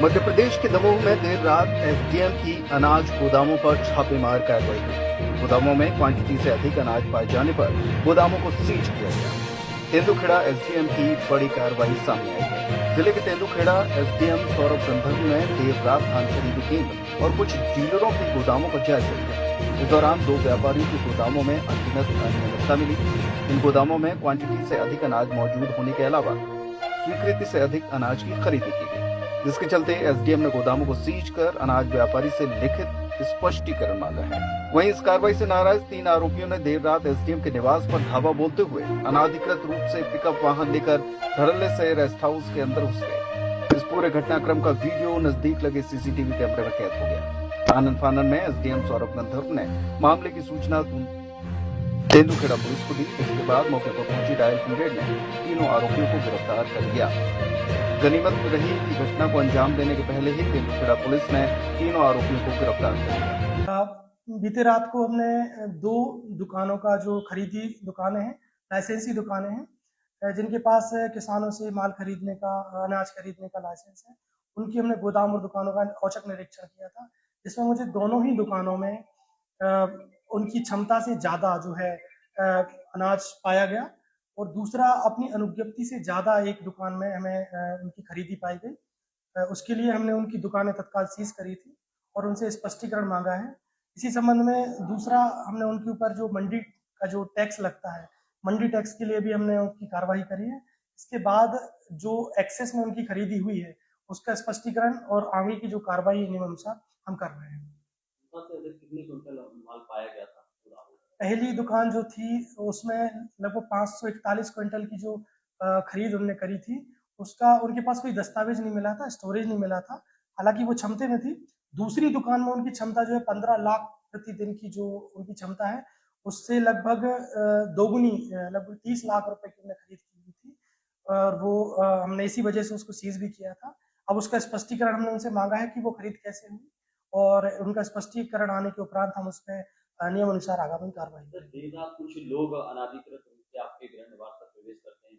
मध्य प्रदेश के दमोह में देर रात एसडीएम की अनाज गोदामों पर छापेमार कार्रवाई हुई। गोदामों में क्वांटिटी से अधिक अनाज पाए जाने पर गोदामों को सीज किया गया। तेंदुखेड़ा एसडीएम की बड़ी कार्रवाई सामने आई है। जिले के तेंदुखेड़ा एसडीएम सौरभ गंधर्व ने देर रात धान खरीदी केंद्र और कुछ डीलरों के गोदामों का जायजा लिया। इस दौरान 2 व्यापारियों के गोदामों में अनगिनत अनियमितता मिली। इन गोदामों में क्वांटिटी से अधिक अनाज मौजूद होने के अलावा स्वीकृति से अधिक अनाज की खरीदी की गई, जिसके चलते एसडीएम ने गोदामों को सीज कर अनाज व्यापारी से लिखित स्पष्टीकरण मांगा है। वहीं इस कार्रवाई से नाराज 3 आरोपियों ने देर रात एसडीएम के निवास पर धावा बोलते हुए अनाधिकृत रूप से पिकअप वाहन लेकर धड़ल्ले से रेस्ट हाउस के अंदर घुस गए। इस पूरे घटनाक्रम का वीडियो नजदीक लगे सीसीटीवी कैमरे में कैद हो गया। आनन फानन में एसडीएम सौरभ गंधर्व ने मामले की सूचना तेंदुखेड़ा पुलिस को दी। इसके बाद मौके पर पहुंची डायल 100 ने तीनों आरोपियों को गिरफ्तार कर लिया। गनीमत रही कि घटना को अंजाम देने के पहले ही तेंदुखेड़ा पुलिस ने तीनों आरोपियों को गिरफ्तार कर लिया। बीते रात को हमने 2 दुकानों का जो खरीदी दुकानें हैं, लाइसेंसी दुकानें हैं, जिनके पास किसानों से माल खरीदने का, अनाज खरीदने का लाइसेंस है, उनकी हमने गोदाम और दुकानों का औचक निरीक्षण किया था, जिसमें मुझे दोनों ही दुकानों में उनकी क्षमता से ज़्यादा जो है अनाज पाया गया और दूसरा अपनी अनुज्ञप्ति से ज़्यादा एक दुकान में हमें उनकी खरीदी पाई गई। उसके लिए हमने उनकी दुकानें तत्काल सीज करी थी और उनसे स्पष्टीकरण मांगा है। इसी संबंध में दूसरा हमने उनके ऊपर जो मंडी का जो टैक्स लगता है, मंडी टैक्स के लिए भी हमने उनकी कार्रवाई करी है। इसके बाद जो एक्सेस में उनकी खरीदी हुई है उसका स्पष्टीकरण और आगे की जो कार्रवाई नियमानुसार हम कर रहे हैं। कितने क्विंटल माल पाया गया था? पहली दुकान जो थी उसमें लगभग 541 क्विंटल की जो खरीद उन्होंने करी थी, उसका उनके पास कोई दस्तावेज नहीं मिला था, स्टोरेज नहीं मिला था, हालांकि वो क्षमते में थी। दूसरी दुकान में उनकी क्षमता जो है 15 लाख प्रतिदिन की जो उनकी क्षमता है, उससे लगभग दोगुनी, लगभग 30 लाख रुपए की उन्होंने खरीद की थी और वो हमने इसी वजह से उसको सीज भी किया था। अब उसका स्पष्टीकरण हमने उनसे मांगा है कि वो खरीद कैसे हुई और उनका स्पष्टीकरण आने के उपरांत हम उस पर नियम अनुसार आगामी कार्रवाई। देर रात कुछ लोग अनाधिकृत रूप से आपके गृह निवास पर प्रवेश करते हैं,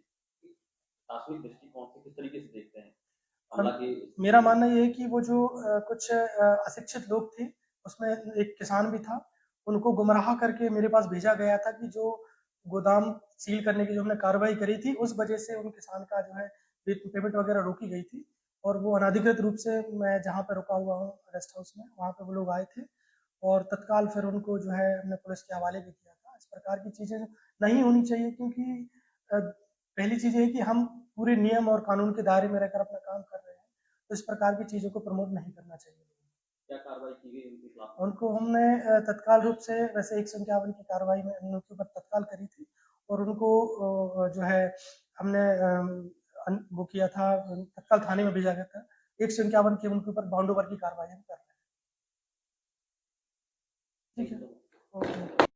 शासनिक दृष्टिकोण से किस तरीके से देखते हैं? मेरा मानना ये है कि वो जो कुछ अशिक्षित लोग थे, उसमें एक किसान भी था, उनको गुमराह करके मेरे पास भेजा गया था कि जो गोदाम सील करने की जो हमने कार्रवाई करी थी, उस वजह से उन किसान का जो है पेमेंट वगैरह रोकी गई थी और वो अनाधिकृत रूप से मैं जहाँ पे रुका हुआ हूँ रेस्ट हाउस में, वहाँ पे वो लोग आए थे और तत्काल फिर उनको जो है हमने पुलिस के हवाले भी किया था। इस प्रकार की चीज़ें नहीं होनी चाहिए, क्योंकि पहली चीज़ ये है कि हम पूरे नियम और कानून के दायरे में रहकर अपना काम कर रहे हैं, तो इस प्रकार की चीज़ों को प्रमोट नहीं करना चाहिए। क्या कार्रवाई की गई उनके खिलाफ? उनको हमने तत्काल रूप से वैसे 151 की कार्रवाई में उनके ऊपर तत्काल करी थी और उनको जो है हमने वो किया था, तत्काल थाने में भेजा गया था। 151 के उनके ऊपर बाउंड ओवर की कार्रवाई हम कर रहे हैं। ठीक है, ओके।